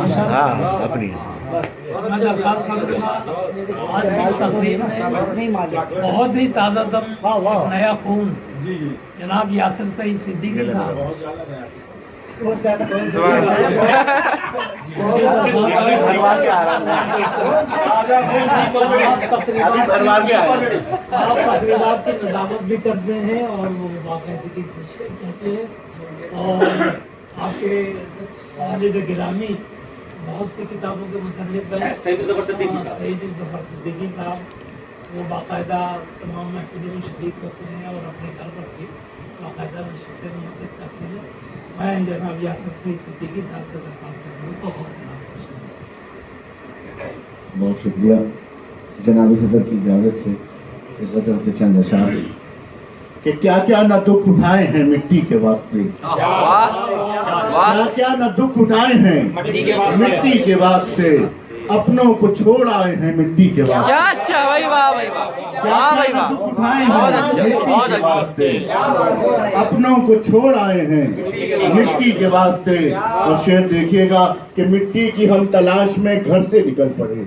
हाँ अपनी मैं दरख्वास्त करूंगा आज की तकरीब में बहुत ही ताज़ा दम नया खून जनाब यासिर सईद सिद्दीकी साहब तकरीबात की नज़ामत भी करते हैं और वो बाकायदगी की तशरीह कहते हैं और आपके वालिद गिरामी बहुत सी किताबों के मुसन्निफ हैं सईद ज़फ़र सिद्दीकी साहब वो बाकायदा तमाम महफिलों में शरीक होते हैं और अपने घर पर भी बाकायदा नशिस्तें मुनक़िद करते हैं। मैं जनाब यासिर सईद सिद्दीकी साहब से दरख्वास्त करता हूँ बहुत शुक्रिया जनाब सदर की इजाज़त से इस वजह से चंद अशार कि क्या क्या न दुख उठाए हैं मिट्टी के वास्ते, क्या क्या न दुख उठाए हैं मिट्टी के वास्ते, अपनों को छोड़ आए हैं मिट्टी के वास्ते। अच्छा भाई वाह भाई वाह क्या क्या न दुख उठाए हैं मिट्टी के वास्ते, अपनों को छोड़ आए हैं मिट्टी के वास्ते। और शेर देखिएगा कि मिट्टी की हम तलाश में घर से निकल पड़े,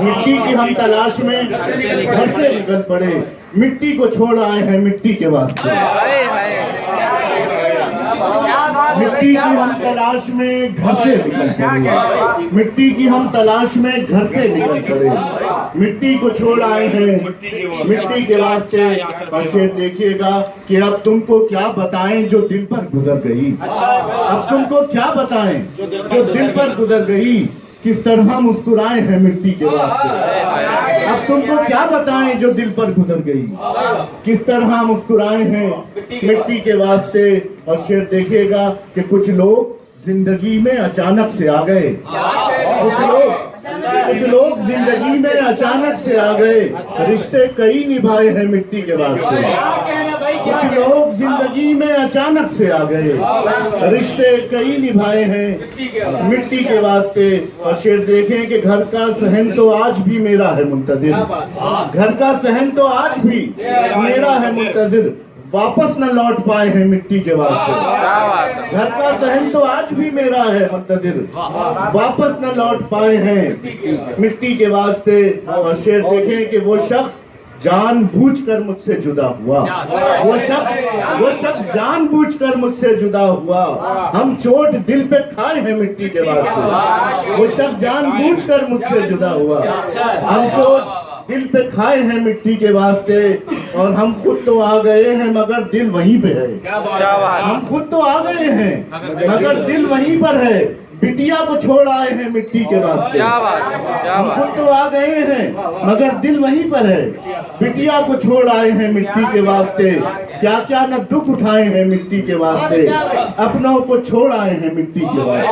मिट्टी की हम तलाश में घर से निकल पड़े, मिट्टी को छोड़ आए हैं मिट्टी के वास्ते। मिट्टी की हम तलाश में घर से निकल पड़े, मिट्टी की हम तलाश में घर से निकल पड़े, मिट्टी को छोड़ आए हैं मिट्टी के वास्ते। और शेर देखिएगा कि अब तुमको क्या बताएं जो दिल पर गुजर गई, अब तुमको क्या बताएं जो दिल पर गुजर गई, किस तरह मुस्कुराए हैं मिट्टी के वास्ते। अब तुमको क्या बताएं जो दिल पर गुजर गई, किस तरह मुस्कुराए हैं मिट्टी के वास्ते। और शेर देखिएगा कि कुछ लोग जिंदगी में अचानक से आ गए, कुछ लोग जिंदगी में अचानक से आ गए, रिश्ते कई निभाए हैं मिट्टी के वास्ते। कुछ लोग जिंदगी में अचानक से आ गए, रिश्ते कई निभाए हैं मिट्टी के वास्ते। और शेर देखें कि घर का सहन तो आज भी मेरा है मुंतजिर, घर का सहन तो आज भी मेरा है मुंतजिर, वापस न लौट पाए हैं मिट्टी के वास्ते। घर का सहन तो आज भी मेरा है मुंतजिर, वापस न लौट पाए हैं मिट्टी के वास्ते। और शेर देखें कि वो शख्स जानबूझकर मुझसे जुदा हुआ, वो शख्स जानबूझकर मुझसे जुदा हुआ, हम चोट दिल पे खाए हैं मिट्टी के वास्ते। वो शख्स जानबूझकर मुझसे जुदा हुआ, हम चोट दिल पे खाए हैं मिट्टी के वास्ते। और हम खुद तो आ गए हैं मगर दिल वहीं पे है, हम खुद तो आ गए हैं मगर दिल वहीं पर है, बिटिया को छोड़ आए हैं मिट्टी के वास्ते। हम खुद तो आ गए हैं मगर दिल वहीं पर है, बिटिया को छोड़ आए हैं मिट्टी के वास्ते। क्या क्या न दुख उठाए हैं मिट्टी के वास्ते, अपनों को छोड़ आए हैं मिट्टी के वास्ते।